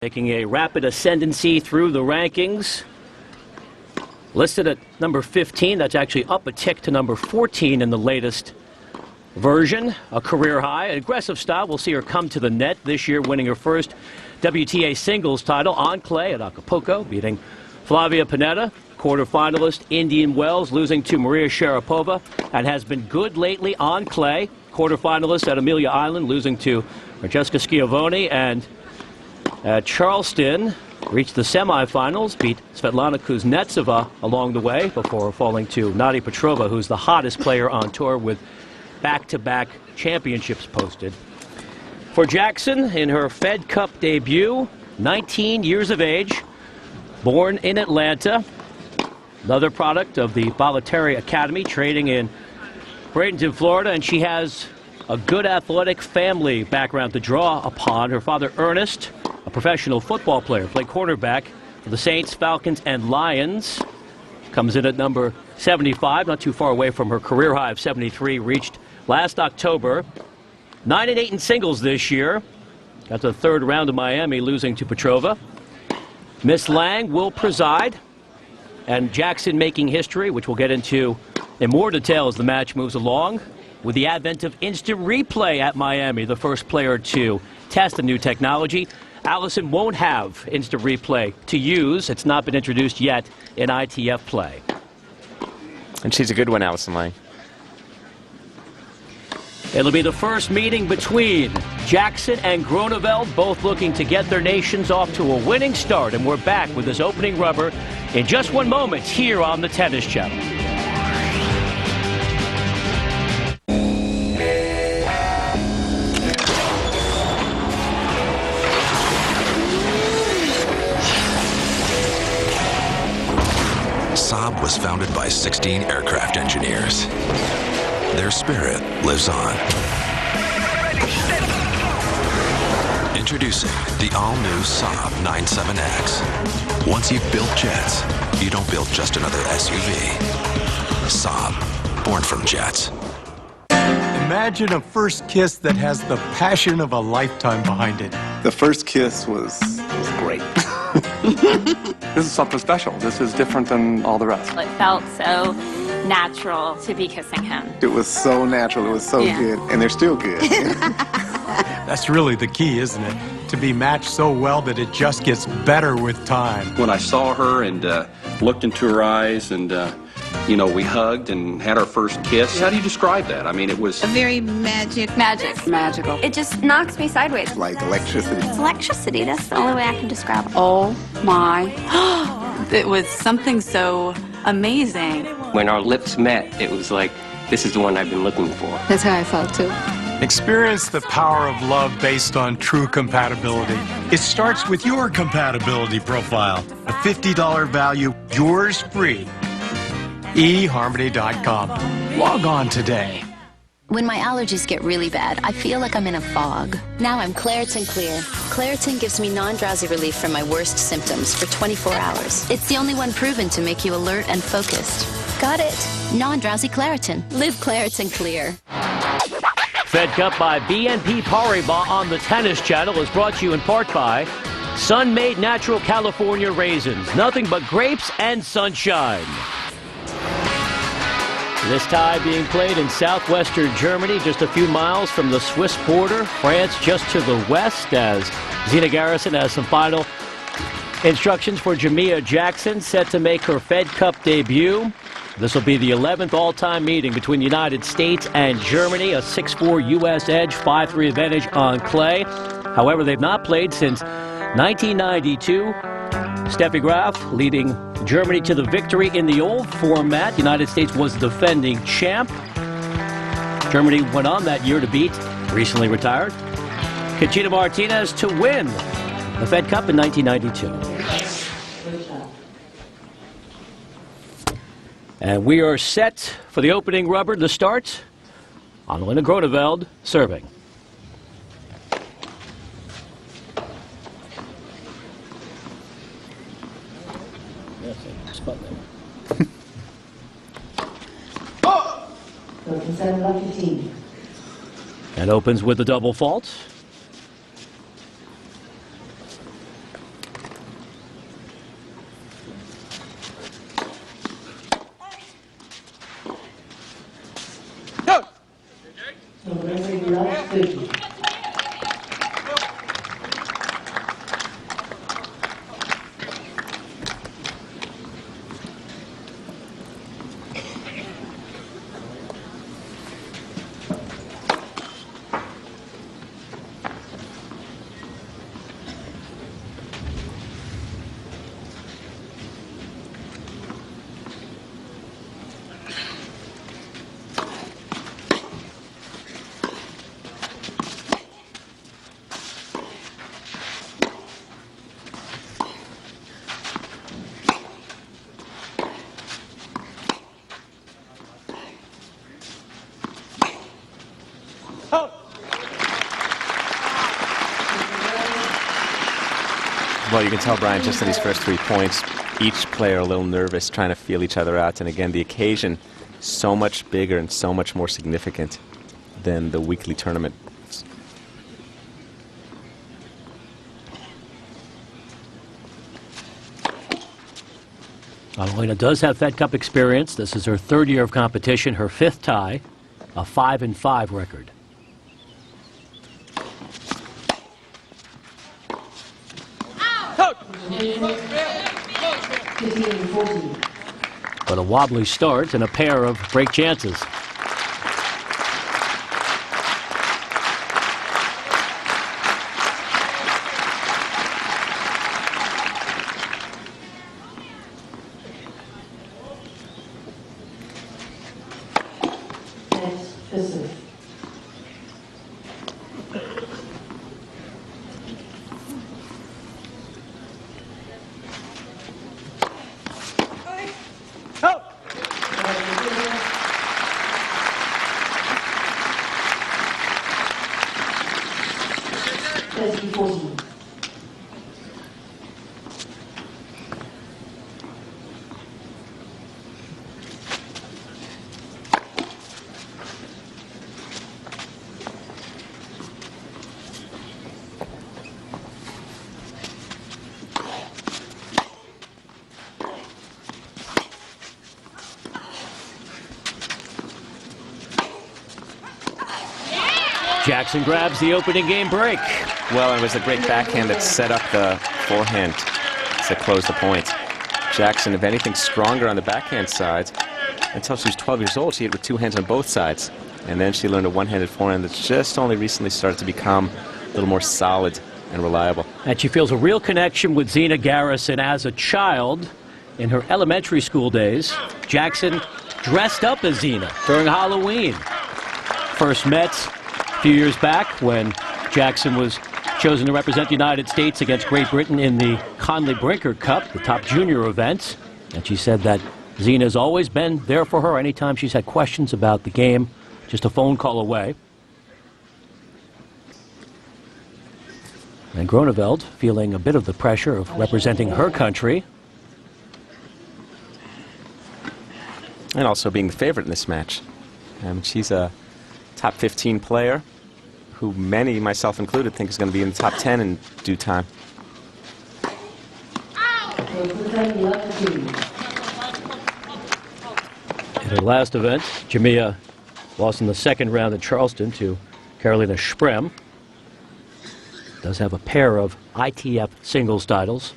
Making a rapid ascendancy through the rankings. Listed at number 15, that's actually up a tick to number 14 in the latest version. A career high, an aggressive style. We'll see her come to the net this year, winning her first WTA singles title on clay at Acapulco, beating Flavia Pennetta, quarterfinalist Indian Wells, losing to Maria Sharapova, and has been good lately on clay. Quarterfinalist at Amelia Island, losing to Francesca Schiavone, and at Charleston, reached the semifinals, beat Svetlana Kuznetsova along the way before falling to Nadia Petrova, who's the hottest player on tour with back-to-back championships posted. For Jackson, in her Fed Cup debut, 19 years of age, born in Atlanta, another product of the Bollettieri Academy, training in Bradenton, Florida, and she has a good athletic family background to draw upon. Her father, Ernest, a professional football player, played cornerback for the Saints, Falcons, and Lions. Comes in at number 75, not too far away from her career high of 73, reached last October. 9-8 in singles this year. Got to the third round of Miami, losing to Petrova. Miss Lang will preside, and Jackson making history, which we'll get into in more detail as the match moves along. With the advent of instant replay at Miami, the first player to test the new technology. Allison won't have instant replay to use. It's not been introduced yet in ITF play. And she's a good one, Allison Lang. It'll be the first meeting between Jackson and Groenefeld, both looking to get their nations off to a winning start. And we're back with this opening rubber in just one moment here on the Tennis Channel. Saab was founded by 16 aircraft engineers. Their spirit lives on. Introducing the all-new Saab 97X. Once you've built jets, you don't build just another SUV. Saab, born from jets. Imagine a first kiss that has the passion of a lifetime behind it. The first kiss was great. This is something special. This is different than all the rest. It felt so natural to be kissing him. It was so natural. It was so good. And they're still good. That's really the key, isn't it? To be matched so well that it just gets better with time. When I saw her and looked into her eyes and, you know, we hugged and had our first kiss. How do you describe that? I mean, it was... a very magical. It just knocks me sideways. Like electricity. It's electricity. That's the only way I can describe it. Oh my. It was something so amazing. When our lips met, it was like, this is the one I've been looking for. That's how I felt too. Experience the power of love based on true compatibility. It starts with your compatibility profile. A $50 value, yours free. eHarmony.com. Log on today. When my allergies get really bad, I feel like I'm in a fog. Now I'm Claritin Clear. Claritin gives me non-drowsy relief from my worst symptoms for 24 hours. It's the only one proven to make you alert and focused. Got it. Non-drowsy Claritin. Live Claritin Clear. Fed Cup by BNP Paribas on the Tennis Channel is brought to you in part by Sun-Made Natural California Raisins. Nothing but grapes and sunshine. This tie being played in southwestern Germany, just a few miles from the Swiss border. France just to the west, as Zina Garrison has some final instructions for Jamea Jackson, set to make her Fed Cup debut. This will be the 11th all-time meeting between the United States and Germany. A 6-4 U.S. edge, 5-3 advantage on clay. However, they've not played since 1992. Steffi Graf leading Germany to the victory in the old format. The United States was the defending champ. Germany went on that year to beat recently retired Conchita Martinez to win the Fed Cup in 1992. And we are set for the opening rubber to start. Anna-Lena Groenefeld serving. And opens with a double fault. Well, you can tell, Brian, just in these first 3 points, each player a little nervous, trying to feel each other out. And again, the occasion so much bigger and so much more significant than the weekly tournament. Anna-Lena does have Fed Cup experience. This is her 3rd year of competition, her 5th tie, a 5-5 record. But a wobbly start and a pair of break chances. Jackson grabs the opening game break. Well, it was a great backhand that set up the forehand to close the point. Jackson, if anything, stronger on the backhand side. Until she was 12 years old, she hit with 2 hands on both sides. And then she learned a one-handed forehand that's just only recently started to become a little more solid and reliable. And she feels a real connection with Zina Garrison as a child. In her elementary school days, Jackson dressed up as Zina during Halloween. First met a few years back when Jackson was chosen to represent the United States against Great Britain in the Conley Brinker Cup, the top junior event. And she said that Zina's always been there for her anytime she's had questions about the game, just a phone call away. And Groenefeld feeling a bit of the pressure of representing her country. And also being the favorite in this match. She's a top 15 player who many, myself included, think is going to be in the top 10 in due time. In her last event, Jamea lost in the 2nd round in Charleston to Anna-Lena Sprem. Does have a pair of ITF singles titles.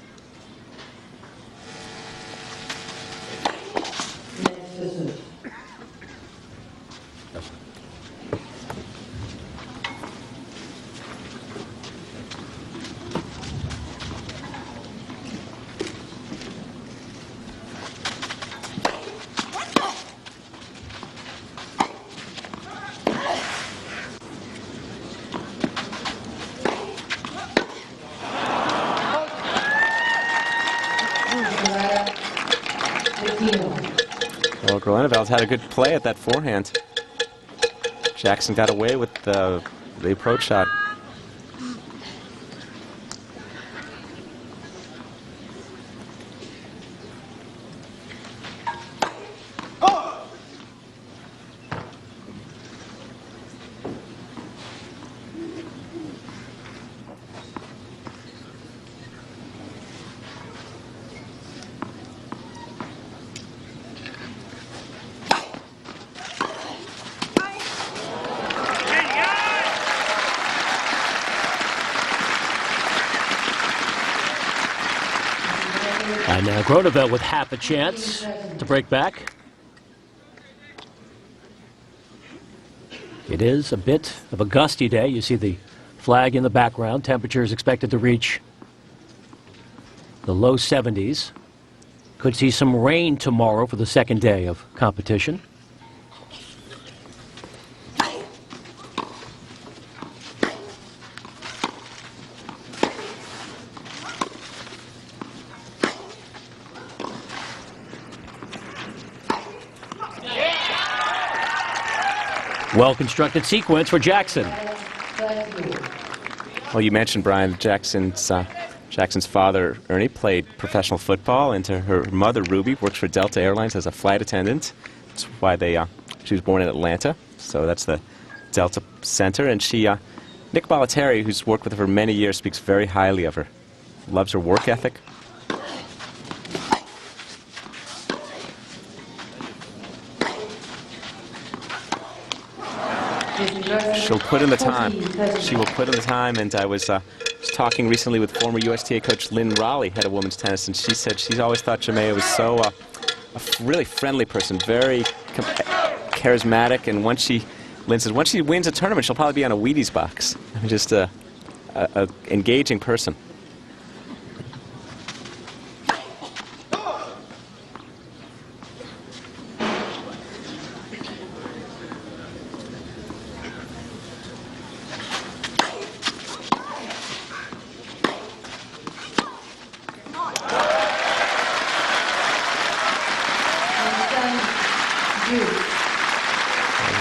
Well, Groenefeld had a good play at that forehand. Jackson got away with the approach shot. And now Groenefeld with half a chance to break back. It is a bit of a gusty day. You see the flag in the background. Temperature is expected to reach the low 70s. Could see some rain tomorrow for the 2nd day of competition. Well-constructed sequence for Jackson. Well, you mentioned, Brian, Jackson's Jackson's father, Ernie, played professional football, and her mother, Ruby, works for Delta Airlines as a flight attendant. That's why she was born in Atlanta, so that's the Delta Center. And Nick Bollettieri, who's worked with her for many years, speaks very highly of her. Loves her work ethic. She'll put in the time. She will put in the time, and I was talking recently with former USTA coach Lynn Raleigh, head of women's tennis, and she said she's always thought Jamea was so a really friendly person, very charismatic, and Lynn says once she wins a tournament, she'll probably be on a Wheaties box. Just a engaging person.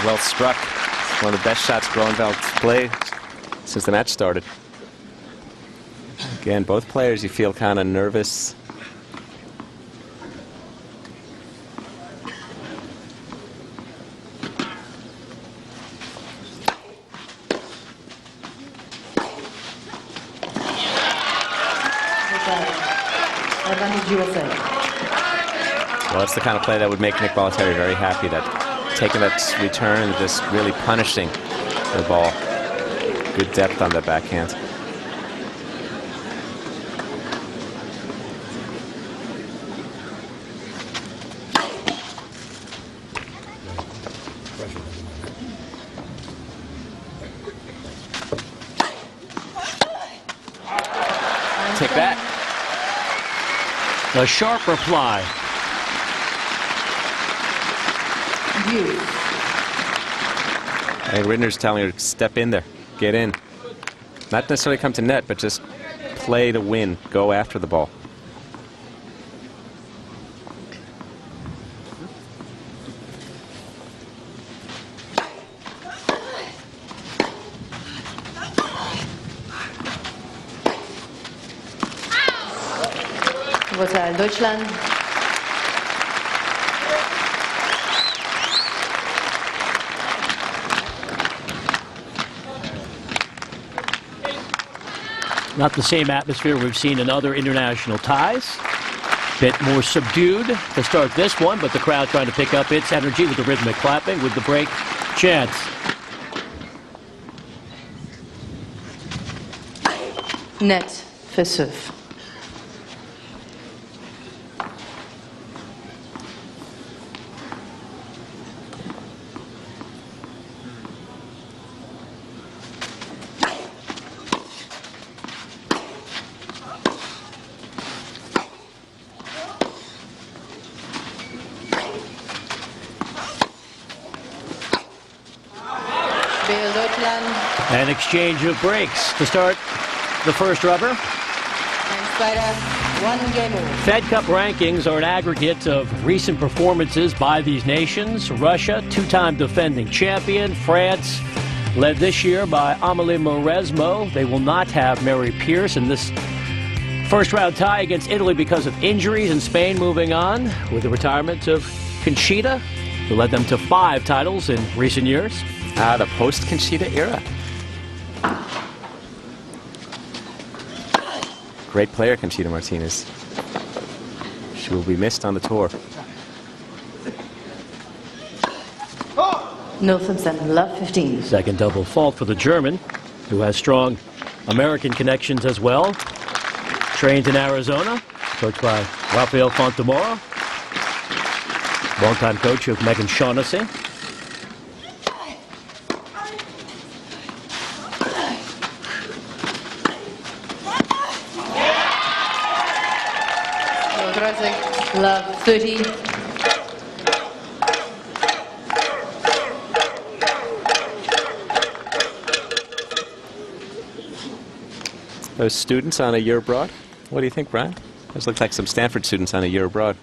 Well struck. It's one of the best shots Groenefeld played since the match started. Again, both players, you feel kind of nervous. Well, that's the kind of play that would make Nick Bollettieri very happy, that taking that return and just really punishing the ball. Good depth on that backhand. Take that. A sharp reply. And Ridner's telling her to step in there, get in. Not necessarily come to net, but just play to win, go after the ball. Vorteil Deutschland. Not the same atmosphere we've seen in other international ties. Bit more subdued to start this one, but the crowd trying to pick up its energy with the rhythmic clapping with the break chants. Net for serve. An exchange of breaks to start the first rubber. Fed Cup rankings are an aggregate of recent performances by these nations. Russia, two-time defending champion. France, led this year by Amelie Mauresmo. They will not have Mary Pierce in this first-round tie against Italy because of injuries, and Spain moving on with the retirement of Conchita, who led them to 5 titles in recent years. The post-Conchita era. Great player, Conchita Martinez. She will be missed on the tour. Northampton, love 15. Second double fault for the German, who has strong American connections as well. Trained in Arizona, coached by Rafael Fontamora, longtime coach of Megan Shaughnessy. Love 30. Those students on a year abroad? What do you think, Brian? Those look like some Stanford students on a year abroad.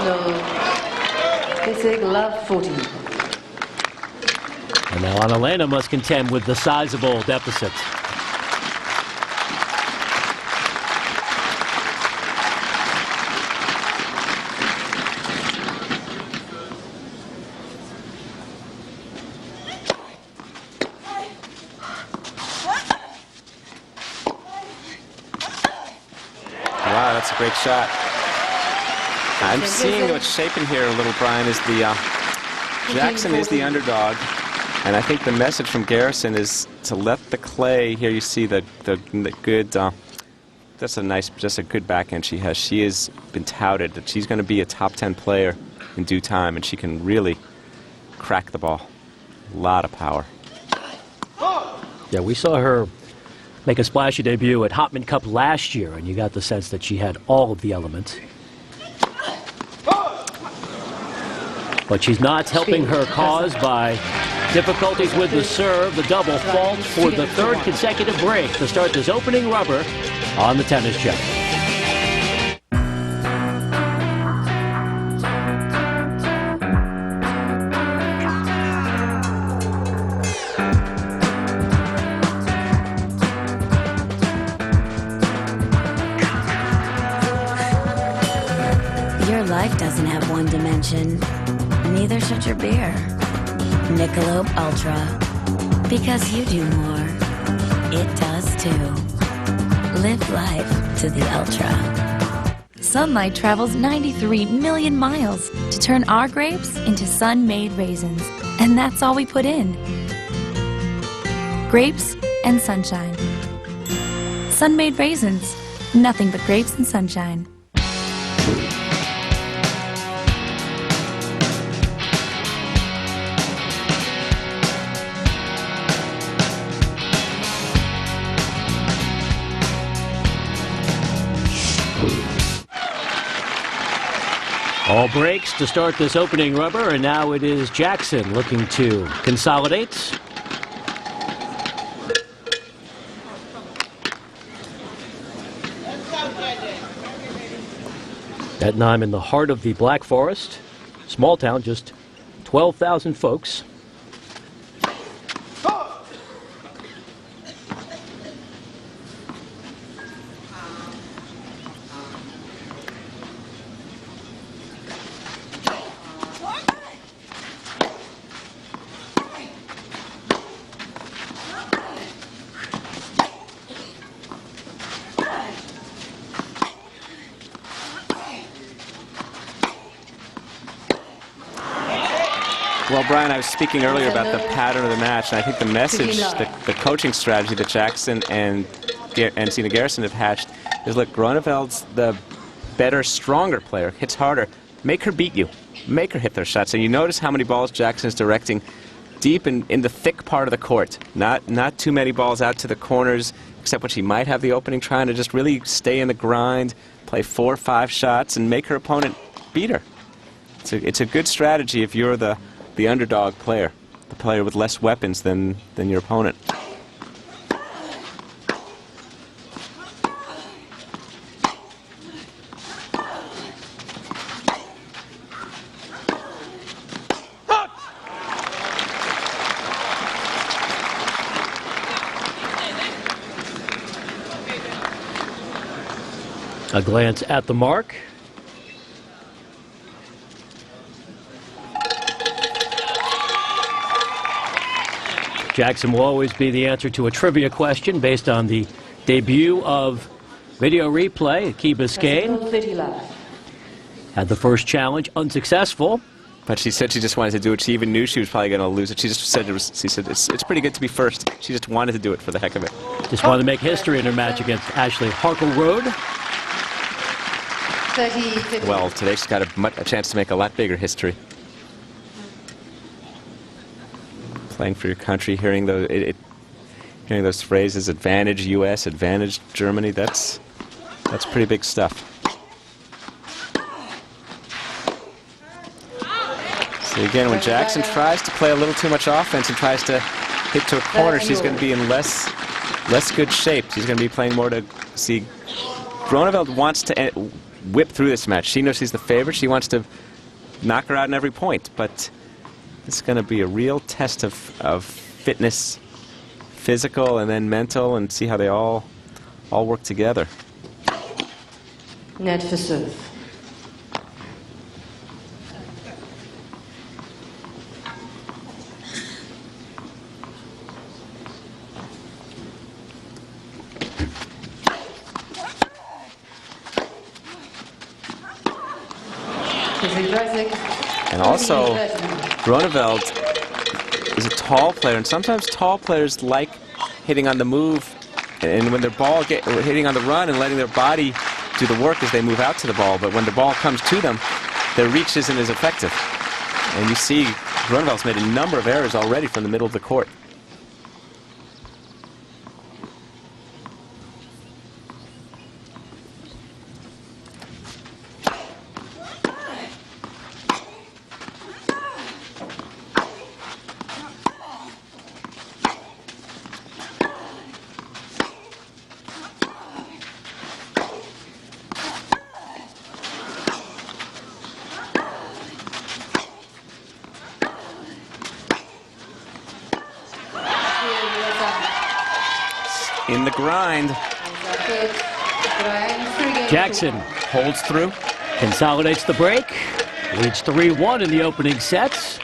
No. Basic love 14. And now Anna-Lena must contend with the sizable deficit. Wow, that's a great shot. I'm seeing what's shaping here a little, Brian, is the Jackson is the underdog, and I think the message from Garrison is to let the clay. Here you see the good. That's a good backhand she has. She has been touted that she's going to be a top 10 player in due time, and she can really crack the ball. A lot of power. Yeah, we saw her make a splashy debut at Hopman Cup last year, and you got the sense that she had all of the elements. But she's not helping her cause by difficulties with the serve, the double fault for the third consecutive break to start this opening rubber on the tennis jet. Your life doesn't have one dimension. Neither should your beer. Michelob Ultra. Because you do more. It does too. Live life to the ultra. Sunlight travels 93 million miles to turn our grapes into sun-made raisins. And that's all we put in. Grapes and sunshine. Sun-made raisins. Nothing but grapes and sunshine. All breaks to start this opening rubber, and now it is Jackson looking to consolidate. Ettenheim in the heart of the Black Forest. Small town, just 12,000 folks. Well, Brian, I was speaking earlier about the pattern of the match, and I think the message, the coaching strategy that Jackson and Sina Garrison have hatched is, look, Groeneveld's the better, stronger player, hits harder. Make her beat you. Make her hit their shots. And you notice how many balls Jackson's directing deep in the thick part of the court. Not too many balls out to the corners, except when she might have the opening, trying to just really stay in the grind, play 4 or 5 shots, and make her opponent beat her. It's a good strategy if you're the underdog player, the player with less weapons than your opponent. A glance at the mark. Jackson will always be the answer to a trivia question based on the debut of video replay. Key Biscayne had the first challenge unsuccessful. But she said she just wanted to do it. She even knew she was probably going to lose it. She just said it's pretty good to be first. She just wanted to do it for the heck of it. Just wanted to make history in her match against Ashley Harkle-Road. Well, today she's got a chance to make a lot bigger history. Playing for your country, hearing those phrases, advantage U.S., advantage Germany, that's pretty big stuff. So again, when Jackson tries to play a little too much offense and tries to hit to a corner, she's going to be in less good shape. She's going to be playing more to see. Groenefeld wants to whip through this match. She knows she's the favorite. She wants to knock her out in every point, but It's going to be a real test of fitness, physical and then mental, and see how they all work together. Net for serve. And also, Groenefeld is a tall player, and sometimes tall players like hitting on the move, and when their ball hitting on the run and letting their body do the work as they move out to the ball. But when the ball comes to them, their reach isn't as effective. And you see, Groeneveld's made a number of errors already from the middle of the court. In the grind. Jackson holds through. Consolidates the break. Leads 3-1 in the opening sets.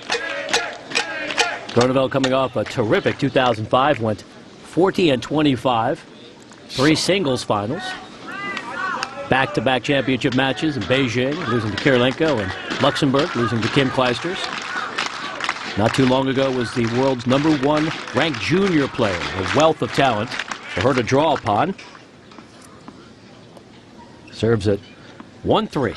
Groenefeld coming off a terrific 2005. Went 40-25. 3 singles finals. Back-to-back championship matches in Beijing, losing to Kirilenko, and Luxembourg, losing to Kim Clijsters. Not too long ago was the world's #1 ranked junior player, a wealth of talent for her to draw upon. Serves at 1-3.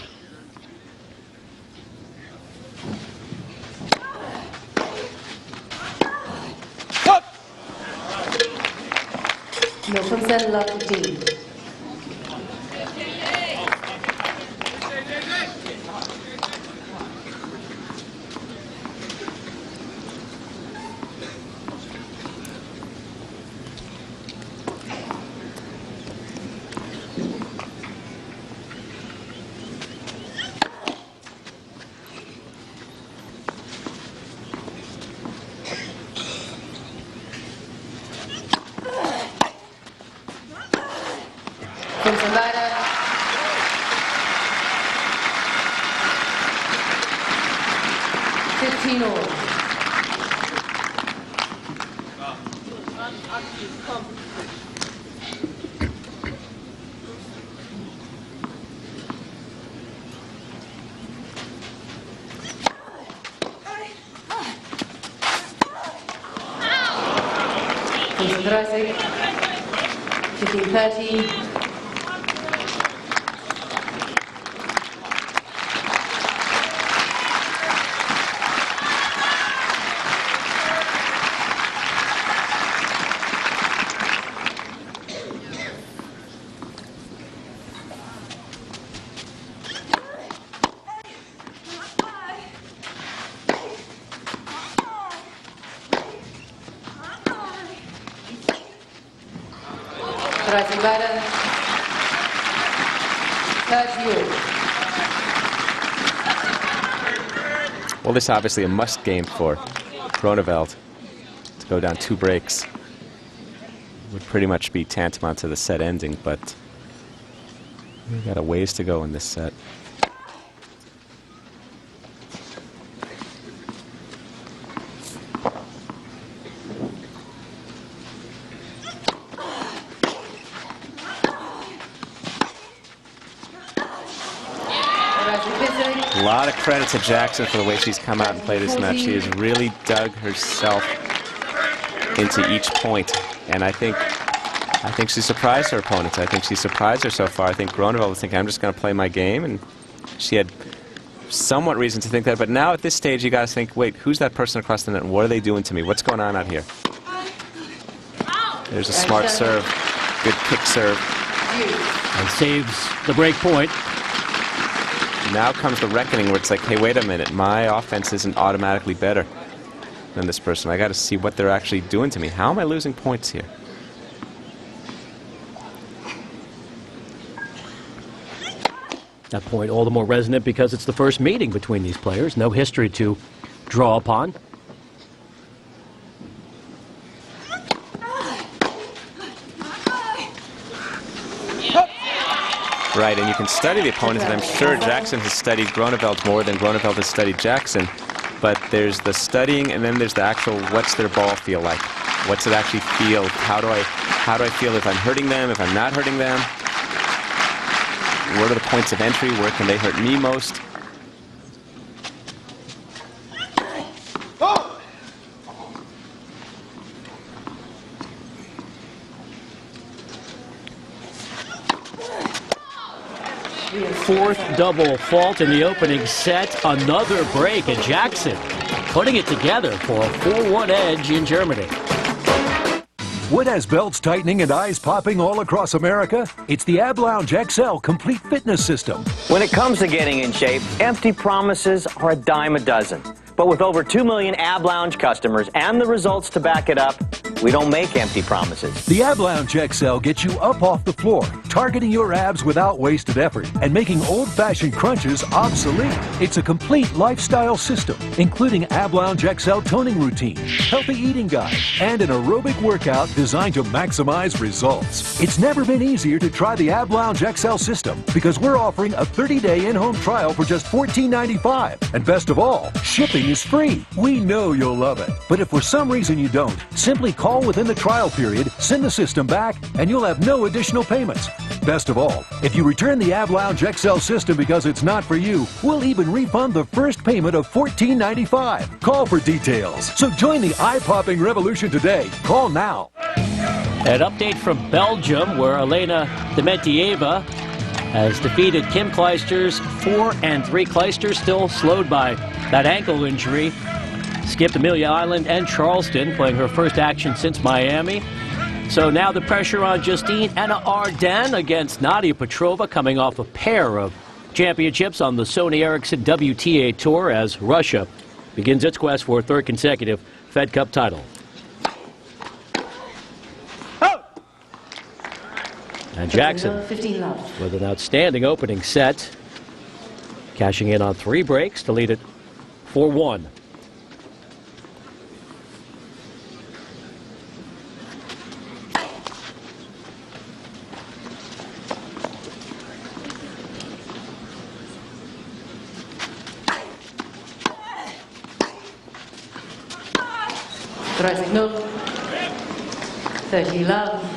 No consent, love 15. Anna-Lena. 15 all. Concentrate. 15-30. Well, this is obviously a must game for Groenefeld to go down 2 breaks. Would pretty much be tantamount to the set ending, but we've got a ways to go in this set. A lot of credit to Jackson for the way she's come out and played this match. She has really dug herself into each point, and I think she surprised her opponents. I think she surprised her so far. I think Groenefeld was thinking, I'm just going to play my game, and she had somewhat reason to think that. But now at this stage, you got to think, wait, who's that person across the net, and what are they doing to me? What's going on out here? There's a smart serve, good kick serve, and saves the break point. Now comes the reckoning where it's like, hey, wait a minute, my offense isn't automatically better than this person. I got to see what they're actually doing to me. How am I losing points here? That point all the more resonant because it's the first meeting between these players. No history to draw upon. Right, and you can study the opponents, and I'm sure Jackson has studied Groenefeld more than Groenefeld has studied Jackson. But there's the studying, and then there's the actual, what's their ball feel like? What's it actually feel? How do I feel if I'm hurting them, if I'm not hurting them? What are the points of entry? Where can they hurt me most? Fourth double fault in the opening set. Another break, and Jackson putting it together for a 4-1 edge in Germany. What has belts tightening and eyes popping all across America? It's the Ab Lounge XL Complete Fitness System. When it comes to getting in shape, empty promises are a dime a dozen. But with over 2 million Ab Lounge customers and the results to back it up, we don't make empty promises. The Ab Lounge XL gets you up off the floor, targeting your abs without wasted effort and making old-fashioned crunches obsolete. It's a complete lifestyle system, including Ab Lounge XL toning routine, healthy eating guide, and an aerobic workout designed to maximize results. It's never been easier to try the Ab Lounge XL system because we're offering a 30-day in-home trial for just $14.95. And best of all, shipping is free. We know you'll love it. But if for some reason you don't, simply call within the trial period, send the system back, and you'll have no additional payments. Best of all, if you return the Ab Lounge XL system because it's not for you, we'll even refund the first payment of $14.95. Call for details. So join the eye-popping revolution today. Call now. An update from Belgium, where Elena Dementieva has defeated Kim Kleisters 4-3. Kleisters still slowed by that ankle injury. Skipped Amelia Island and Charleston, playing her first action since Miami. So now the pressure on Justine Anna Arden against Nadia Petrova, coming off a pair of championships on the Sony Ericsson WTA Tour, as Russia begins its quest for a third consecutive Fed Cup title. And Jackson with an outstanding opening set, cashing in on 3 breaks to lead it 4-1. Rising no. 30 love.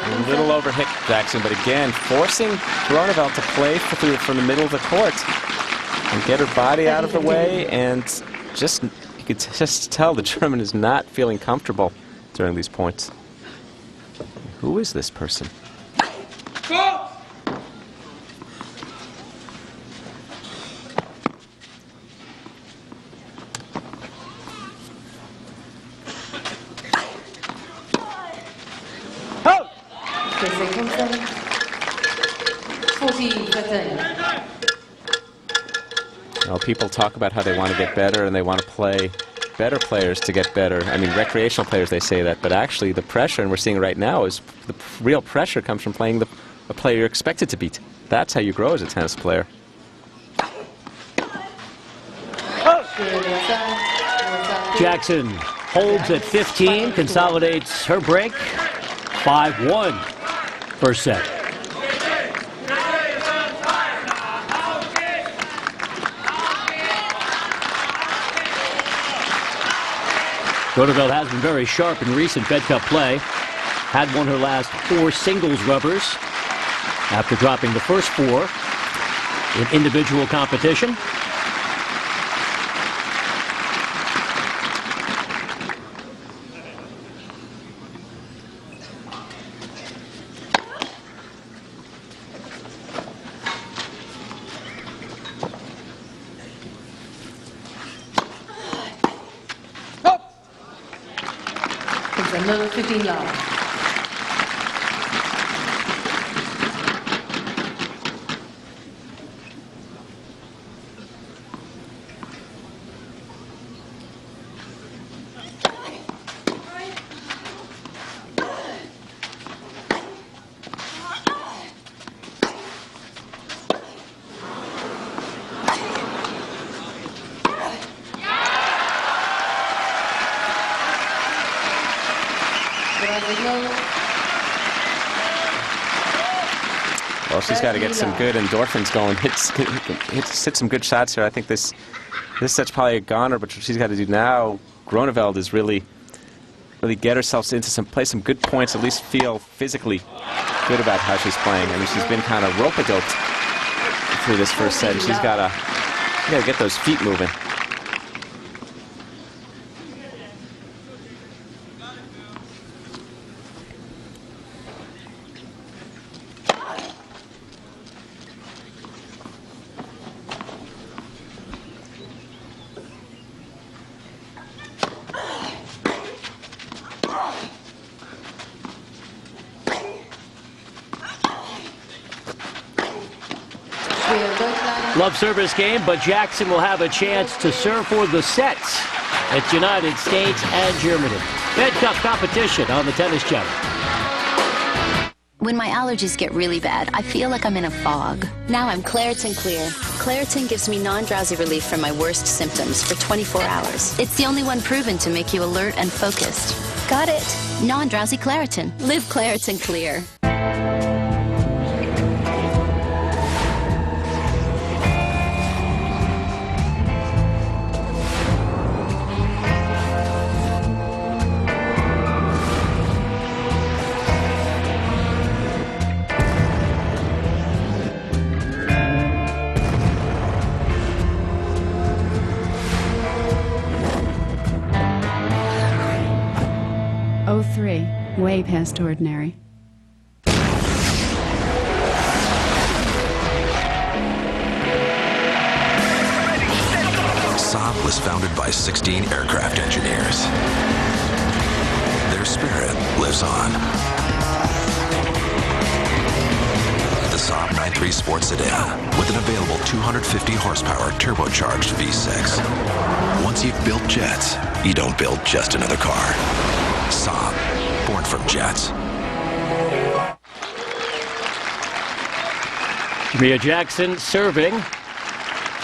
A little overhit Jackson, but again, forcing Groenefeld to play from the middle of the court and get her body out of the way, and just you could just tell the German is not feeling comfortable during these points. Who is this person? Well, people talk about how they want to get better and they want to play better players to get better. I mean, recreational players, they say that, but actually the pressure, and we're seeing it right now, is the real pressure comes from playing the player you're expected to beat. That's how you grow as a tennis player. Jackson holds at 15, consolidates her break. 5-1 first set. Groenefeld has been very sharp in recent Fed Cup play. Had won her last 4 singles rubbers after dropping the first 4 in individual competition. Another 15 love. Well, she's got to get some good endorphins going. Hit some good shots here. I think this set's probably a goner, but what she's got to do now, Groenefeld, is really get herself into play some good points, at least feel physically good about how she's playing. I mean, she's been kind of rope-a-doped through this first set, and she's got to get those feet moving. Love service game, but Jackson will have a chance to serve for the sets. It's United States and Germany. Fed Cup competition on the Tennis Channel. When my allergies get really bad, I feel like I'm in a fog. Now I'm Claritin Clear. Claritin gives me non-drowsy relief from my worst symptoms for 24 hours. It's the only one proven to make you alert and focused. Got it. Non-drowsy Claritin. Live Claritin Clear. Way past ordinary. Saab was founded by 16 aircraft engineers. Their spirit lives on. The Saab 9.3 Sports Sedan with an available 250 horsepower turbocharged V6. Once you've built jets, you don't build just another car. Saab. Born from jets. Jamea Jackson serving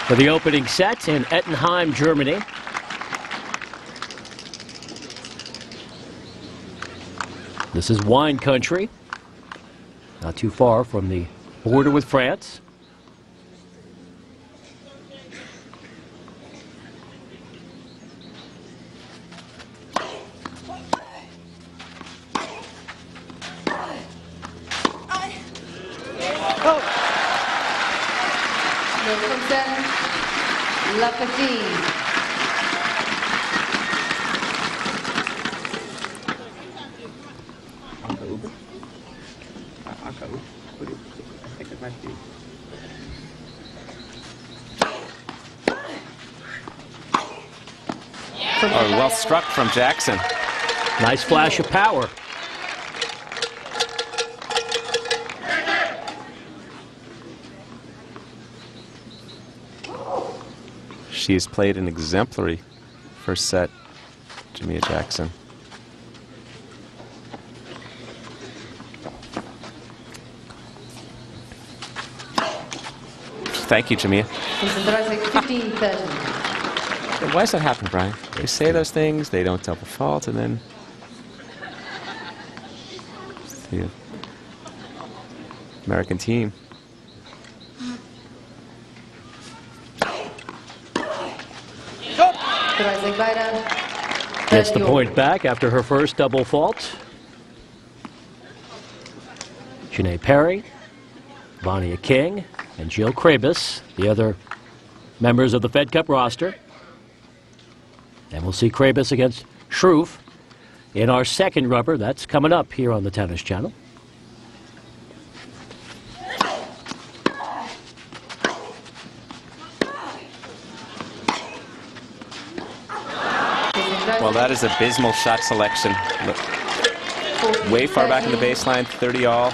for the opening set in Ettenheim, Germany. This is wine country, not too far from the border with France. Oh, well struck from Jackson. Nice flash of power. She has played an exemplary first set, Jamea Jackson. Thank you, Jamea. 15-30. Why does that happen, Brian? They say those things, they don't double fault, and then the American team. Gets the point back after her first double fault. Janae Perry, Vania King, and Jill Krabus, the other members of the Fed Cup roster. And we'll see Krabus against Schroof in our second rubber. That's coming up here on the Tennis Channel. Well, that is abysmal shot selection. Way far back in the baseline, 30 all.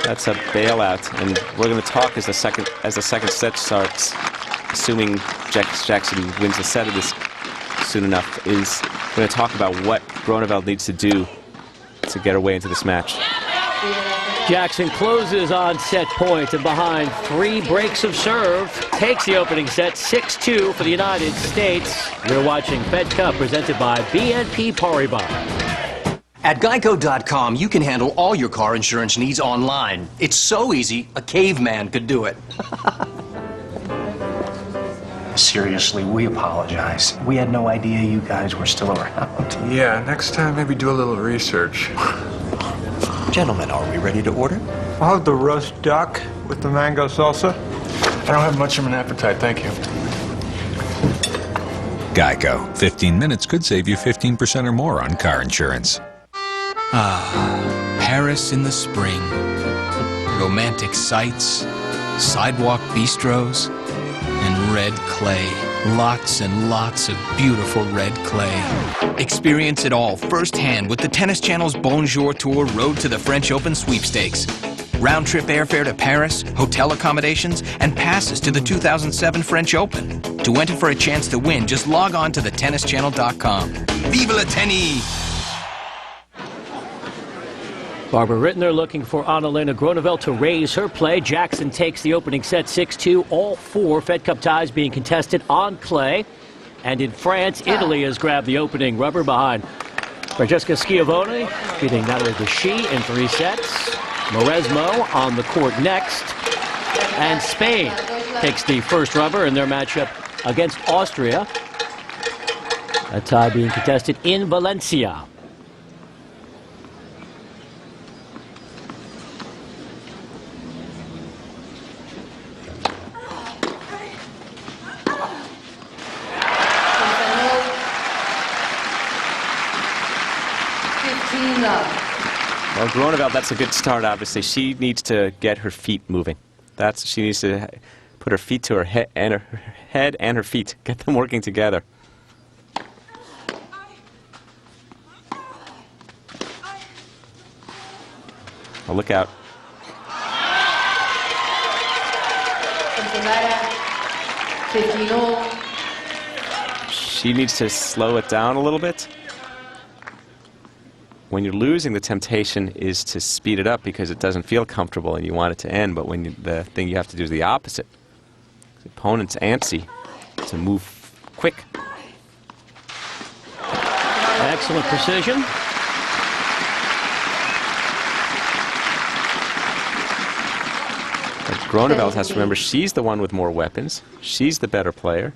That's a bailout, and we're going to talk as the second set starts, assuming Jackson wins the set of this soon enough, is going to talk about what Groenefeld needs to do to get her way into this match. Jackson closes on set point, and behind 3 breaks of serve, takes the opening set 6-2 for the United States. You're watching Fed Cup presented by BNP Paribas. At Geico.com, you can handle all your car insurance needs online. It's so easy, a caveman could do it. Seriously, we apologize. We had no idea you guys were still around. Yeah, next time maybe do a little research. Gentlemen, are we ready to order? I'll have the roast duck with the mango salsa. I don't have much of an appetite, thank you. Geico. 15 minutes could save you 15% or more on car insurance. Ah, Paris in the spring. Romantic sights, sidewalk bistros, and red clay. Lots and lots of beautiful red clay. Experience it all firsthand with the Tennis Channel's Bonjour Tour Road to the French Open Sweepstakes. Round-trip airfare to Paris, hotel accommodations, and passes to the 2007 French Open. To enter for a chance to win, just log on to thetennischannel.com. Vive le tennis! Barbara Rittner looking for Anna-Lena Groenefeld to raise her play. Jackson takes the opening set 6-2. All 4 Fed Cup ties being contested on clay. And in France, Italy has grabbed the opening rubber behind Francesca Schiavone, beating Natalie Deschi in 3 sets. Mauresmo on the court next. And Spain takes the first rubber in their matchup against Austria. A tie being contested in Valencia. Well, Groenefeld, that's a good start, obviously. She needs to get her feet moving. She needs to put her feet to her head and her feet. Get them working together. Oh, look out. She needs to slow it down a little bit. When you're losing, the temptation is to speed it up because it doesn't feel comfortable and you want it to end. But when the thing you have to do is the opposite. The opponent's antsy to move quick. Excellent precision. But Groenefeld has to remember she's the one with more weapons. She's the better player.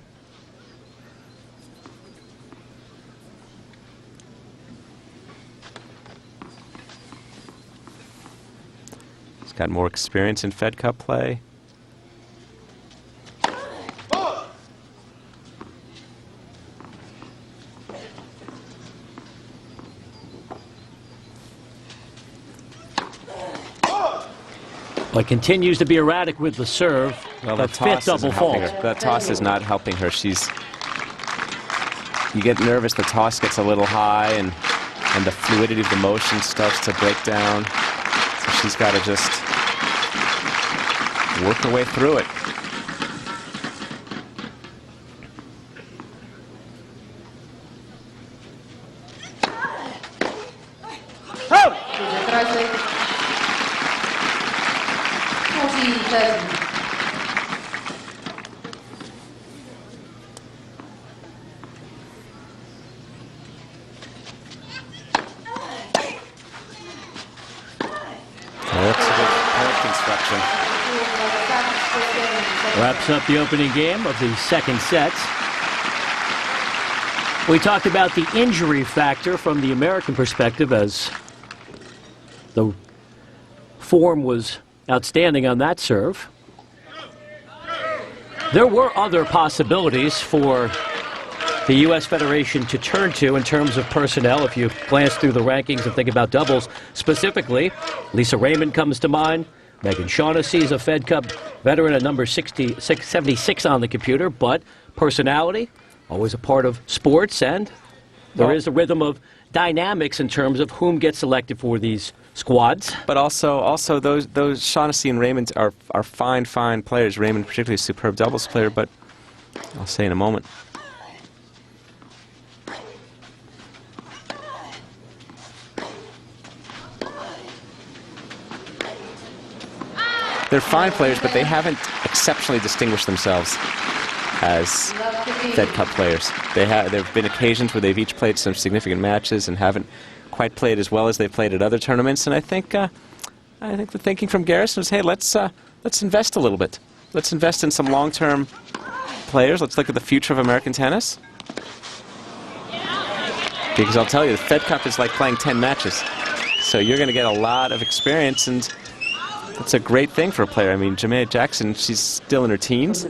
Got more experience in Fed Cup play. But continues to be erratic with the serve. Well, the fifth double fault. That toss is not helping her. You get nervous, the toss gets a little high, and the fluidity of the motion starts to break down. So she's got to just work her way through it. Wraps up the opening game of the second set. We talked about the injury factor from the American perspective as the form was outstanding on that serve. There were other possibilities for the U.S. Federation to turn to in terms of personnel. If you glance through the rankings and think about doubles specifically, Lisa Raymond comes to mind. Megan Shaughnessy is a Fed Cup veteran at number 76 on the computer, but personality, always a part of sports, and there is a rhythm of dynamics in terms of whom gets selected for these squads. But also those Shaughnessy and Raymond are fine players. Raymond particularly a superb doubles player, but I'll say in a moment. They're fine players, but they haven't exceptionally distinguished themselves. as Fed Cup players. There have been occasions where they've each played some significant matches and haven't quite played as well as they've played at other tournaments. And I think the thinking from Garrison was, hey, let's invest a little bit. Let's invest in some long-term players. Let's look at the future of American tennis. Because I'll tell you, the Fed Cup is like playing 10 matches. So you're going to get a lot of experience, and that's a great thing for a player. I mean, Jamea Jackson, she's still in her teens.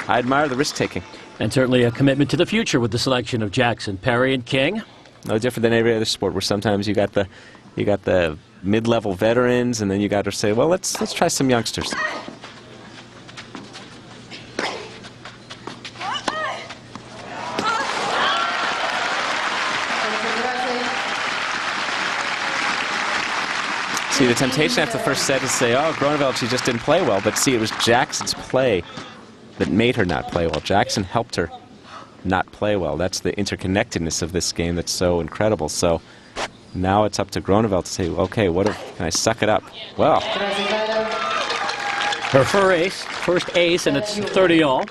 I admire the risk-taking. And certainly a commitment to the future with the selection of Jackson, Perry, and King. No different than every other sport, where sometimes you got the mid-level veterans, and then you got to say, well, let's try some youngsters. See, the temptation after the first set is to say, oh, Groenefeld, she just didn't play well. But see, it was Jackson's play that made her not play well. Jackson helped her not play well. That's the interconnectedness of this game that's so incredible. So now it's up to Groenefeld to say, okay, can I suck it up? Well, her first ace, and it's 30-all.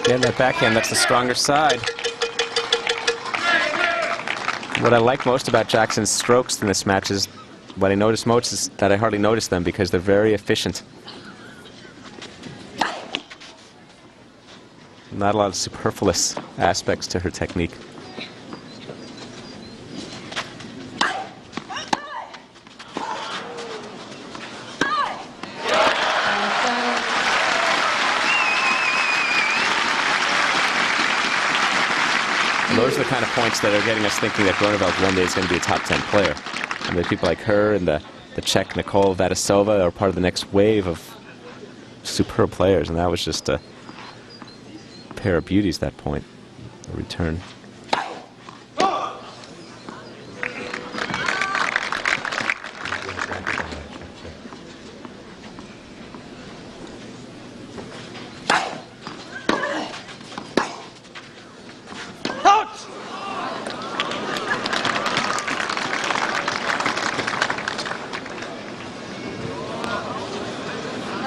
Again, that backhand, that's the stronger side. What I like most about Jackson's strokes in this match is, what I notice most is that I hardly notice them because they're very efficient. Not a lot of superfluous aspects to her technique. Those are the kind of points that are getting us thinking that Groenefeld one day is going to be a top 10 player. And the people like her and the Czech Nicole Vadisova are part of the next wave of superb players, and that was just a pair of beauties, that point. The return.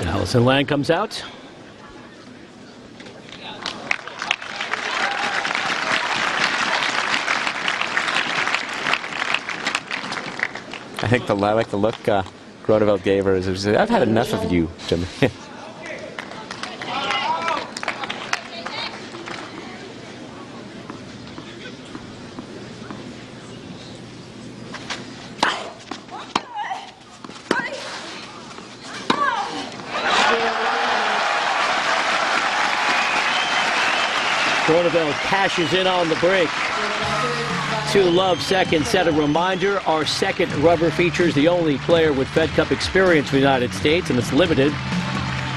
Allison Lang comes out. I think I like the look Groenefeld gave her. Is I've had enough of you, Jamea. Groenefeld cashes in on the break. 2-love second set. A reminder, our second rubber features the only player with Fed Cup experience in the United States, and it's limited.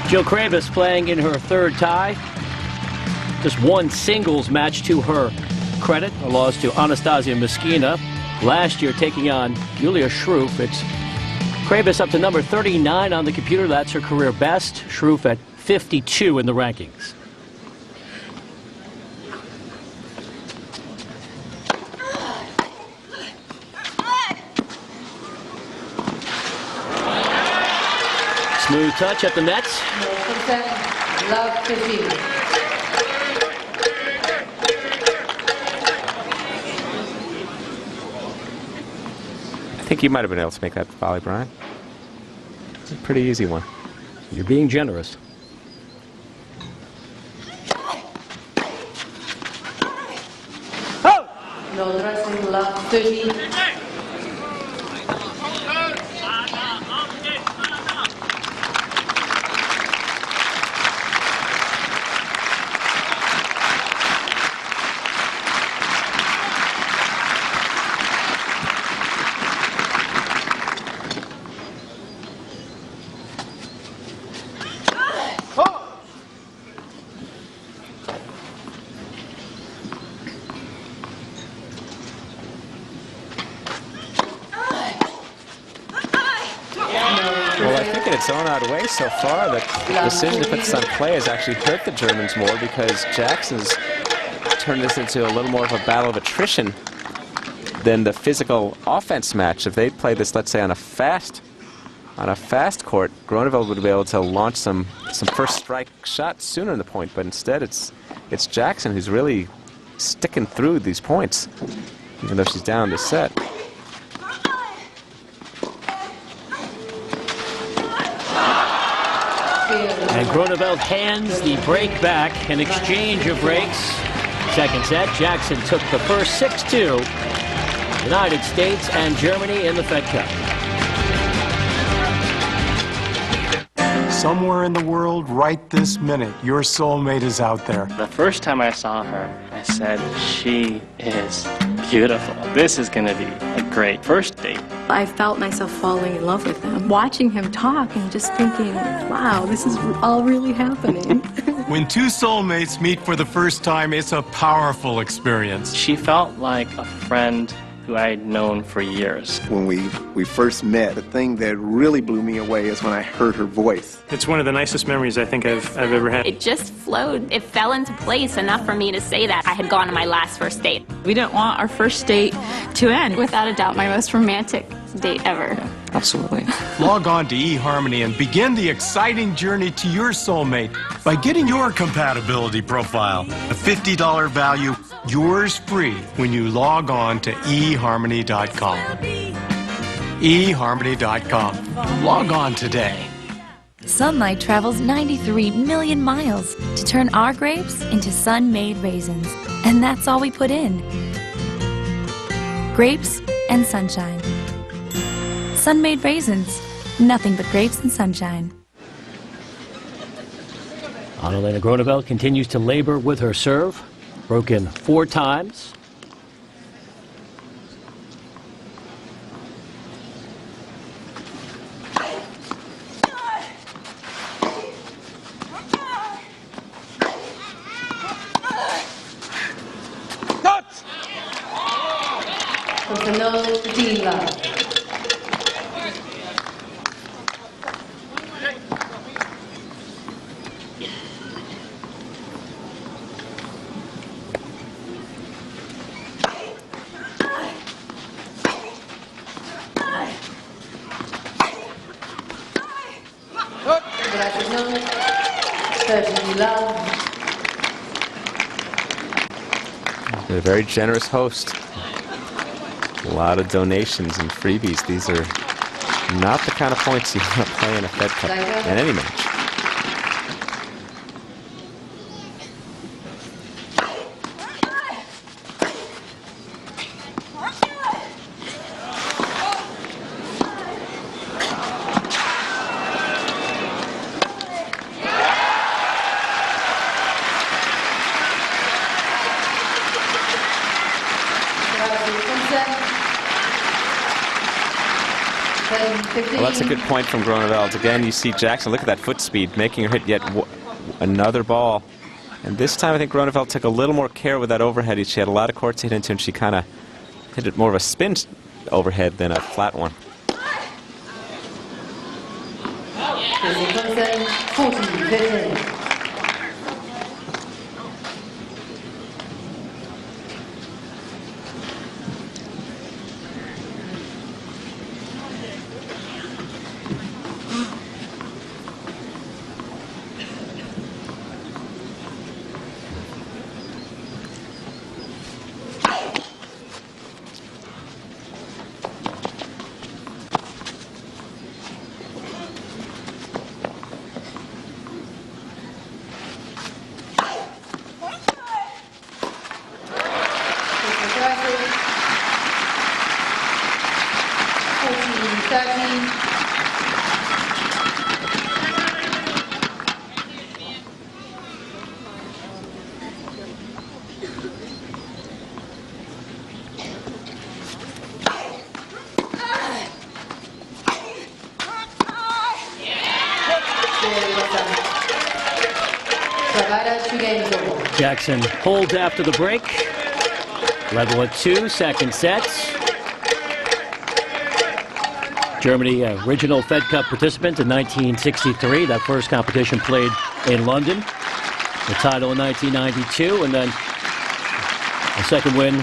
Jill Kravis playing in her third tie. Just one singles match to her credit. A loss to Anastasia Miskina. Last year taking on Julia Schroof. It's Kravis up to number 39 on the computer. That's her career best. Schroof at 52 in the rankings. Smooth touch at the nets. Love 15. I think you might have been able to make that volley, Brian. It's a pretty easy one. You're being generous. No dressing, love 13. I think in its own odd way so far, the decision to put this on clay has actually hurt the Germans more because Jackson's turned this into a little more of a battle of attrition than the physical offense match. If they played this, let's say, on a fast court, Groenefeld would be able to launch some first strike shots sooner in the point. But instead, it's Jackson who's really sticking through these points, even though she's down this set. And Groenefeld hands the break back, an exchange of breaks. Second set, Jackson took the first 6-2. United States and Germany in the Fed Cup. Somewhere in the world, right this minute, your soulmate is out there. The first time I saw her, I said, she is beautiful. This is going to be a great first date. I felt myself falling in love with him. Watching him talk and just thinking, wow, this is all really happening. When two soulmates meet for the first time, it's a powerful experience. She felt like a friend who I had known for years. When we first met, the thing that really blew me away is when I heard her voice. It's one of the nicest memories I think I've ever had. It just flowed. It fell into place enough for me to say that I had gone on my last first date. We didn't want our first date to end. Without a doubt, my most romantic date ever. Absolutely. Log on to eHarmony and begin the exciting journey to your soulmate by getting your compatibility profile. A $50 value, yours free when you log on to eHarmony.com. eHarmony.com. Log on today. Sunlight travels 93 million miles to turn our grapes into sun-made raisins. And that's all we put in. Grapes and sunshine. Sun-made raisins. Nothing but grapes and sunshine. Anna-Lena Groenefeld continues to labor with her serve. Broken 4 times. They're a very generous host. A lot of donations and freebies. These are not the kind of points you want to play in a Fed Cup in any match. Well, that's a good point from Groenefeld. Again, you see Jackson, look at that foot speed, making her hit yet another ball. And this time I think Groenefeld took a little more care with that overhead. She had a lot of courts to hit into, and she kind of hit it more of a spin overhead than a flat one. Jackson holds after the break. Level at 2, second set. Germany, original Fed Cup participant in 1963. That first competition played in London. The title in 1992, and then a second win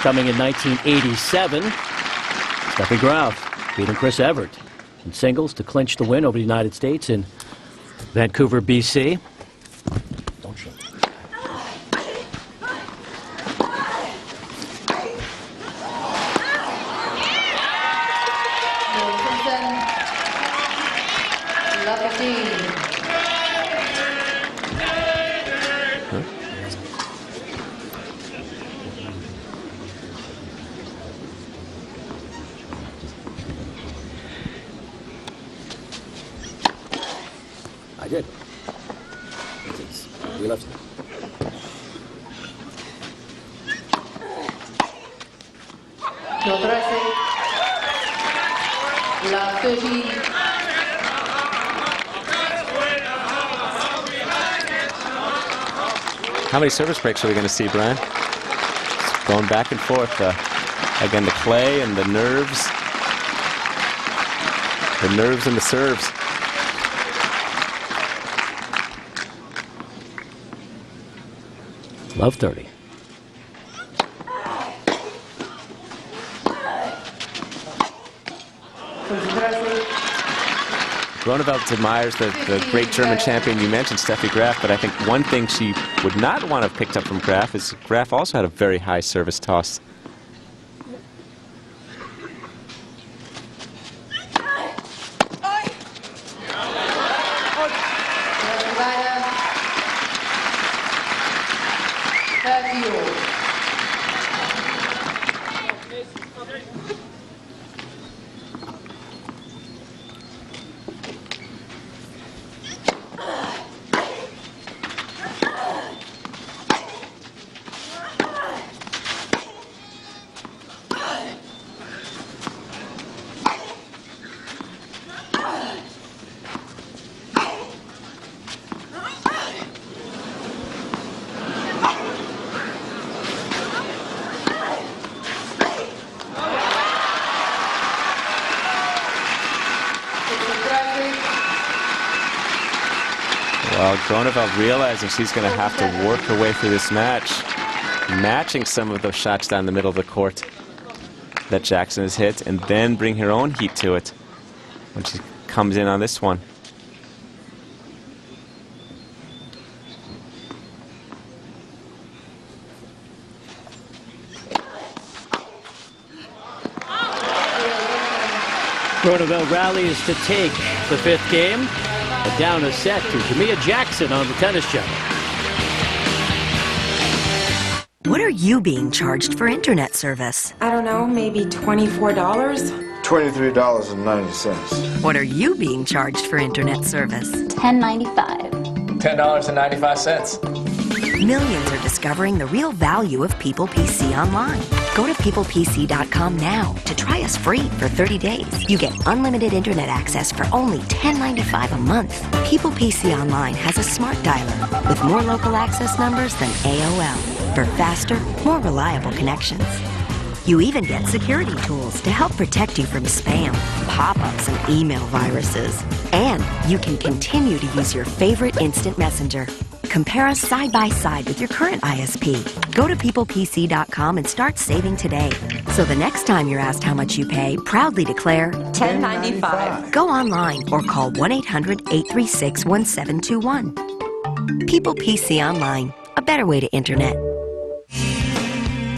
coming in 1987. Steffi Graf beating Chris Evert in singles to clinch the win over the United States in Vancouver, BC. Don't show. I did. We left. Love 13. How many service breaks are we going to see, Brian? It's going back and forth. Again, the clay and the nerves. The nerves and the serves. Love 30. Groenefeld admires the great German champion you mentioned, Steffi Graf, but I think one thing she would not want to have picked up from Graf is Graf also had a very high service toss. Well, Groenefeld realizing she's going to have to work her way through this match, matching some of those shots down the middle of the court that Jackson has hit, and then bring her own heat to it when she comes in on this one. Groenefeld rallies to take the fifth game. And down a set to Jamea Jackson on the tennis channel. What are you being charged for internet service? I don't know, maybe $24? $23.90. What are you being charged for internet service? $10.95. $10.95. Millions are discovering the real value of People PC Online. Go to peoplepc.com now to try us free for 30 days. You get unlimited internet access for only $10.95 a month. People PC Online has a smart dialer with more local access numbers than AOL for faster, more reliable connections. You even get security tools to help protect you from spam, pop-ups, and email viruses. And you can continue to use your favorite instant messenger. Compare us side by side with your current ISP. Go to peoplepc.com and start saving today. So the next time you're asked how much you pay, proudly declare $10.95. Go online or call 1-800-836-1721. People PC Online, a better way to internet.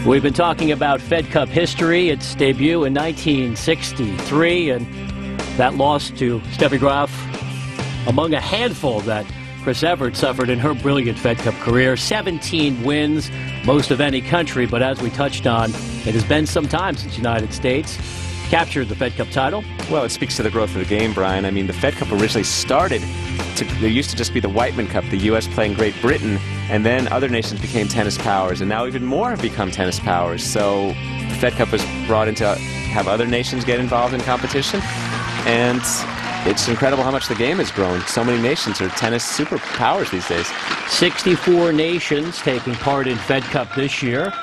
We've been talking about Fed Cup history, its debut in 1963, and that loss to Steffi Graf among a handful that Chris Evert suffered in her brilliant Fed Cup career. 17 wins, most of any country, but as we touched on, it has been some time since the United States captured the Fed Cup title. Well, it speaks to the growth of the game, Brian. I mean, the Fed Cup originally started there used to just be the Whiteman Cup, the U.S. playing Great Britain, and then other nations became tennis powers, and now even more have become tennis powers. So the Fed Cup was brought in to have other nations get involved in competition, and it's incredible how much the game has grown. So many nations are tennis superpowers these days. 64 nations taking part in Fed Cup this year.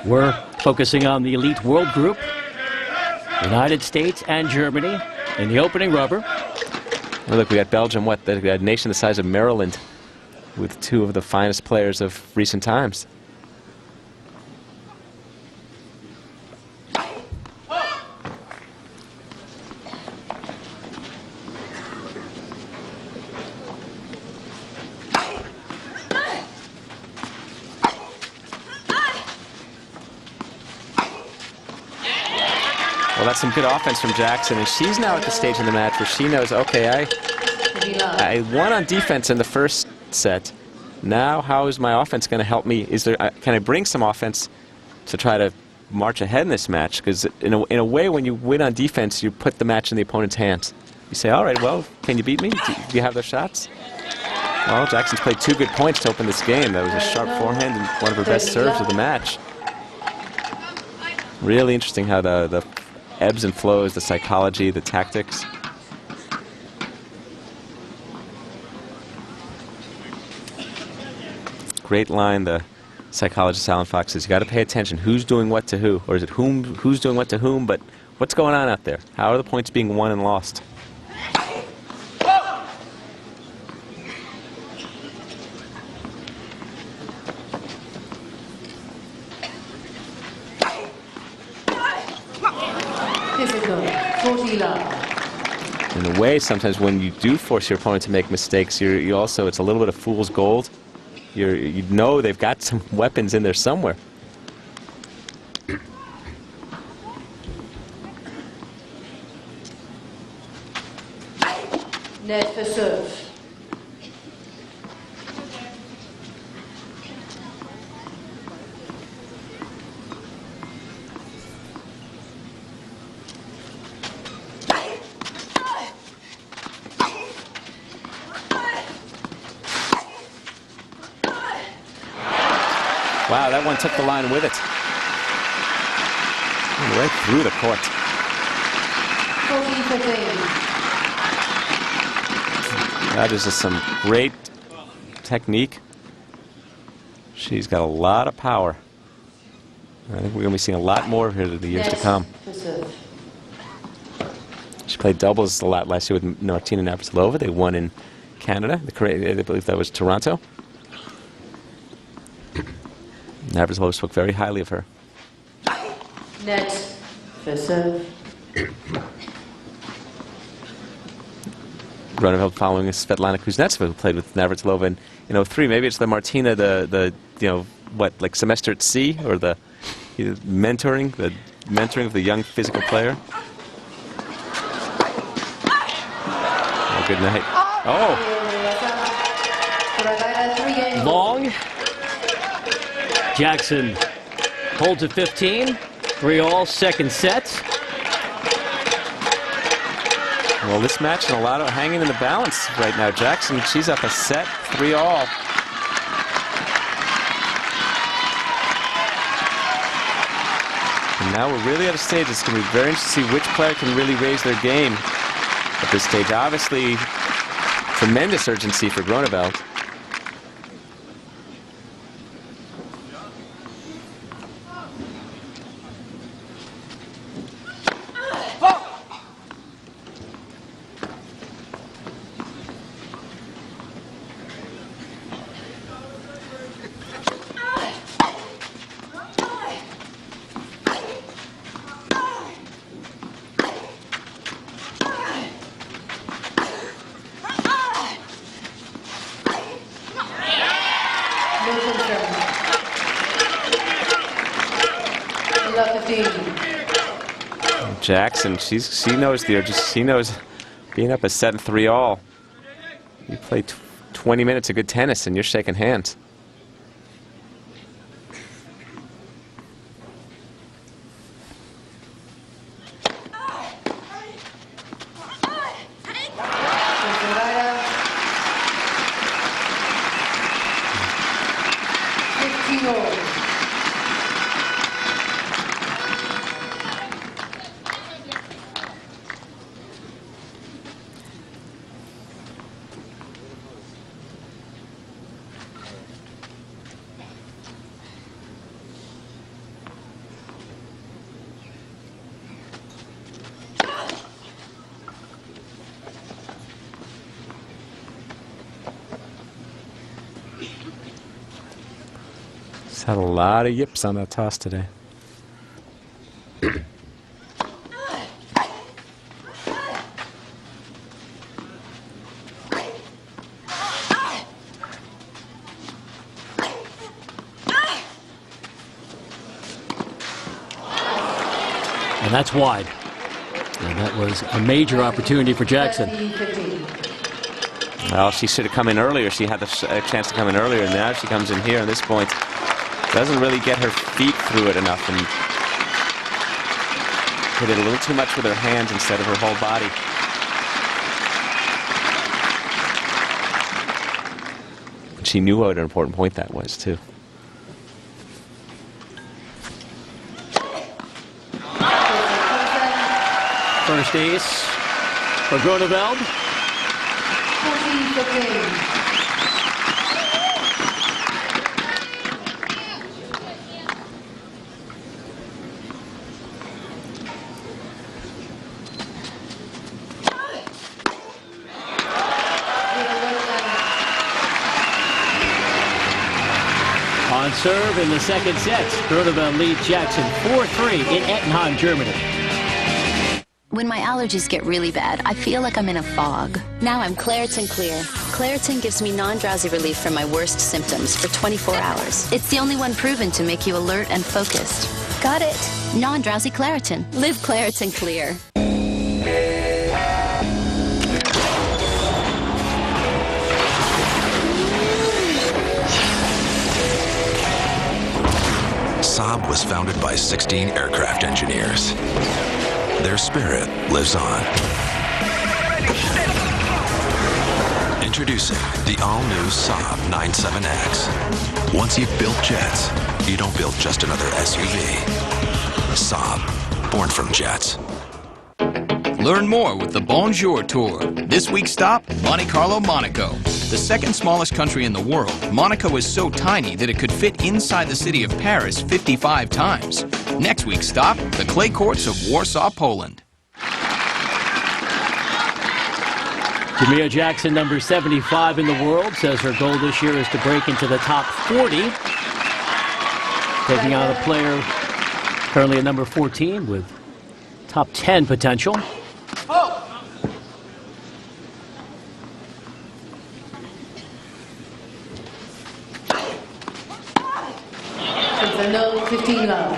We're focusing on the Elite World Group. United States and Germany in the opening rubber. Well, look, we got Belgium, we got a nation the size of Maryland with two of the finest players of recent times. Well, that's some good offense from Jackson, and she's now at the stage in the match where she knows, okay, I won on defense in the first set. Now, how is my offense going to help me? Can I bring some offense to try to march ahead in this match? Because in a way, when you win on defense, you put the match in the opponent's hands. You say, all right, well, can you beat me? Do you have those shots? Well, Jackson's played 2 good points to open this game. That was a sharp forehand and one of her best serves of the match. Really interesting how the ebbs and flows, the psychology, the tactics. Great line, the psychologist Alan Fox says, you got to pay attention. Who's doing what to who? Or is it who's doing what to whom? But what's going on out there? How are the points being won and lost? In a way, sometimes when you do force your opponent to make mistakes, you also, it's a little bit of fool's gold. You know they've got some weapons in there somewhere. Net for serve. Wow, that one took the line with it. Right through the court. 14-15. That is just some great technique. She's got a lot of power. I think we're going to be seeing a lot more of her in the years to come. She played doubles a lot last year with Martina Navratilova. They won in Canada. I believe that was Toronto. Navratilova spoke very highly of her. Net for serve. Groenefeld following is Svetlana Kuznetsova, who played with Navratilova in 03. Maybe it's the Martina, like semester at sea, or the mentoring of the young physical player. Oh, good night. Oh! Long. Jackson holds at 15. 3-all, second set. Well, this match and a lot of hanging in the balance right now. Jackson, she's up a set, 3-all. And now we're really at a stage it's going to be very interesting to see which player can really raise their game at this stage. Obviously, tremendous urgency for Groenefeld. Jackson, she knows the urgency. She knows being up a set and 3-all. You play 20 minutes of good tennis and you're shaking hands. Had a lot of yips on that toss today. And that's wide. And that was a major opportunity for Jackson. Well, she should have come in earlier. She had a chance to come in earlier, and now she comes in here at this point. Doesn't really get her feet through it enough, and hit it a little too much with her hands instead of her whole body. She knew what an important point that was, too. First ace for Groenefeld. 14-15. On serve in the second set, Groenefeld leads Jackson 4-3 in Ettenheim, Germany. When my allergies get really bad, I feel like I'm in a fog. Now I'm Claritin Clear. Claritin gives me non-drowsy relief from my worst symptoms for 24 hours. It's the only one proven to make you alert and focused. Got it. Non-drowsy Claritin. Live Claritin Clear. Saab was founded by 16 aircraft engineers. Their spirit lives on. Introducing the all-new Saab 97X. Once you've built jets, you don't build just another SUV. Saab, born from jets. Learn more with the Bonjour Tour. This week's stop, Monte Carlo, Monaco. The second smallest country in the world, Monaco is so tiny that it could fit inside the city of Paris 55 times. Next week's stop, the clay courts of Warsaw, Poland. Jamea Jackson, number 75 in the world, says her goal this year is to break into the top 40. Taking on a player currently at number 14 with top 10 potential. No, 15 love.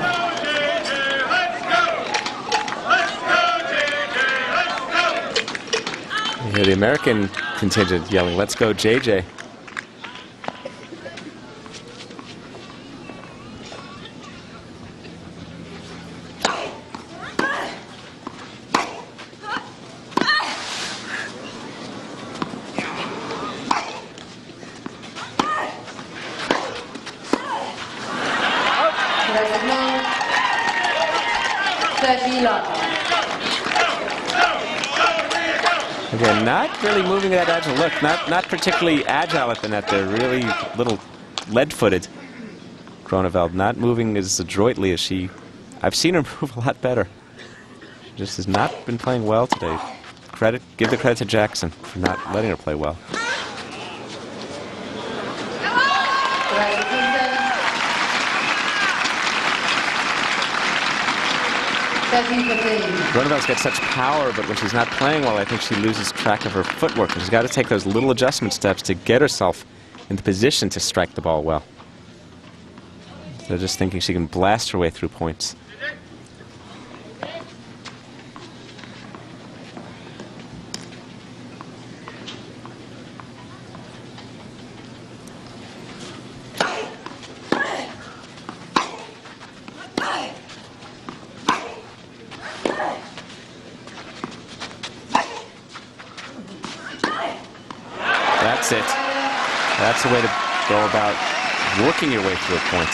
You hear the American contingent yelling, "Let's go, JJ." Again, not really moving that agile look. Not particularly agile at the net. They're really little lead-footed. Groenefeld not moving as adroitly as she. I've seen her move a lot better. Just has not been playing well today. Give the credit to Jackson for not letting her play well. Groeneveld's got such power, but when she's not playing well, I think she loses track of her footwork. She's got to take those little adjustment steps to get herself in the position to strike the ball well. They're just thinking she can blast her way through points. That's it. That's the way to go about working your way through a point.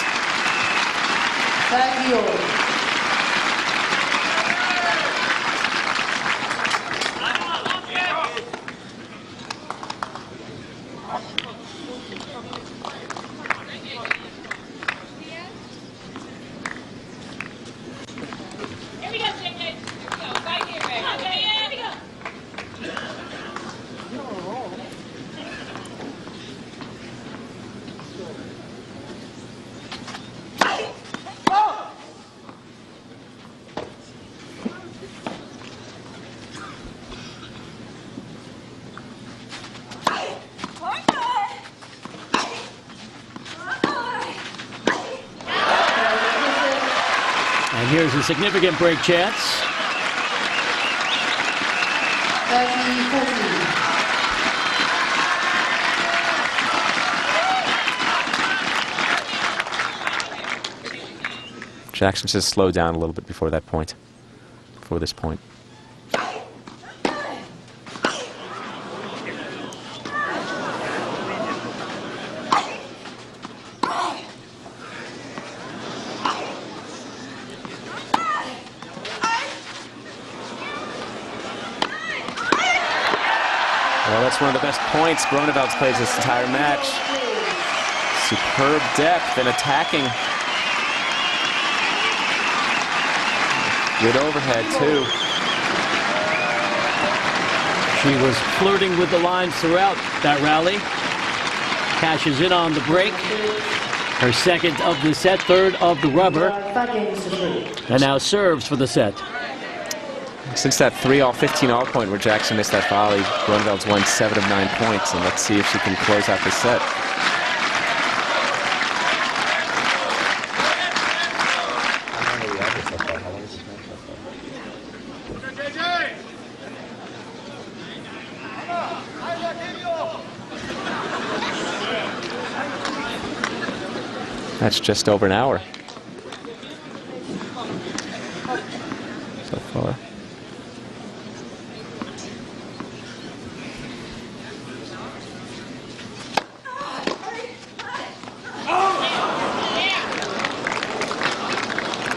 significant break chance. 30-40. Jackson just slowed down a little bit before that point. Before this point. Well, that's one of the best points Groeneveld's played this entire match. Superb depth and attacking. Good overhead, too. She was flirting with the lines throughout that rally. Cashes in on the break. Her second of the set, third of the rubber. And now serves for the set. Since that 3-all, 15-all point where Jackson missed that volley, Groeneveld's won 7 of 9 points, and let's see if she can close out the set. That's just over an hour so far.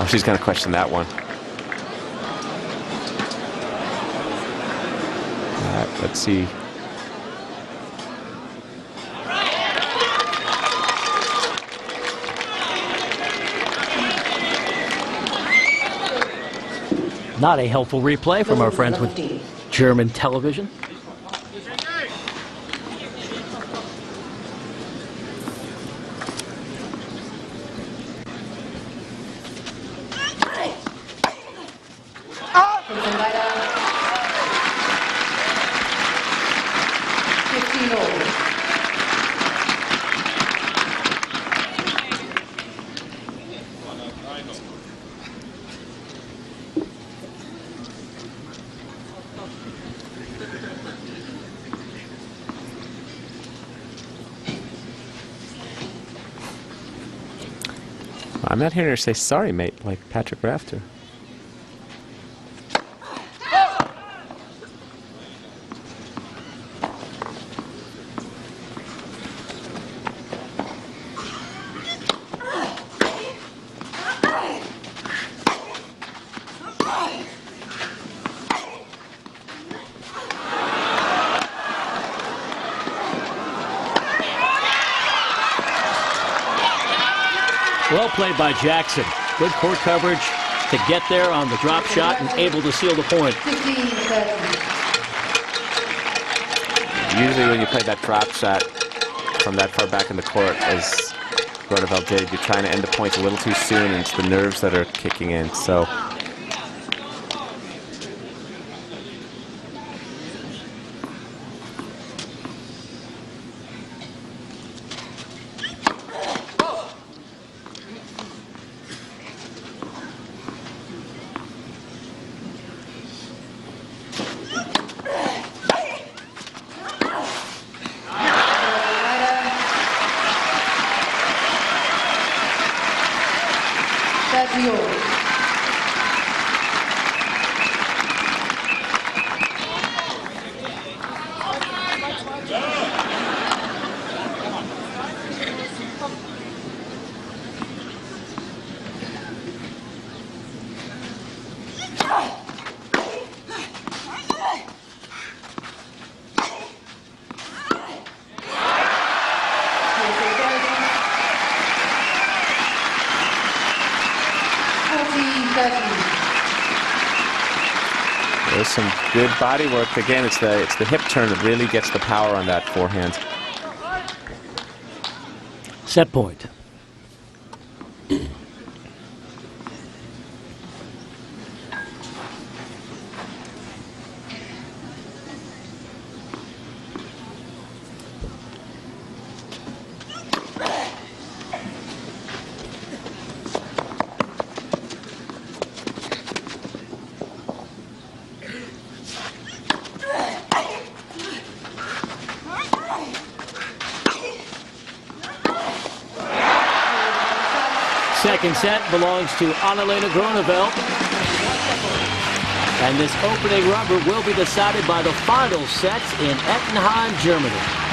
Oh, she's going to question that one. All right, let's see. Not a helpful replay from our friends with German television. I'm not hearing her say sorry, mate, like Patrick Rafter. Well played by Jackson. Good court coverage to get there on the drop shot and able to seal the point. Usually when you play that drop shot from that far back in the court, as Groenefeld did, you're trying to end the point a little too soon, and it's the nerves that are kicking in. So there's some good body work. Again, it's the hip turn that really gets the power on that forehand. Set point. second set belongs to Anna-Lena Groenefeld. And this opening rubber will be decided by the final sets in Ettenheim, Germany.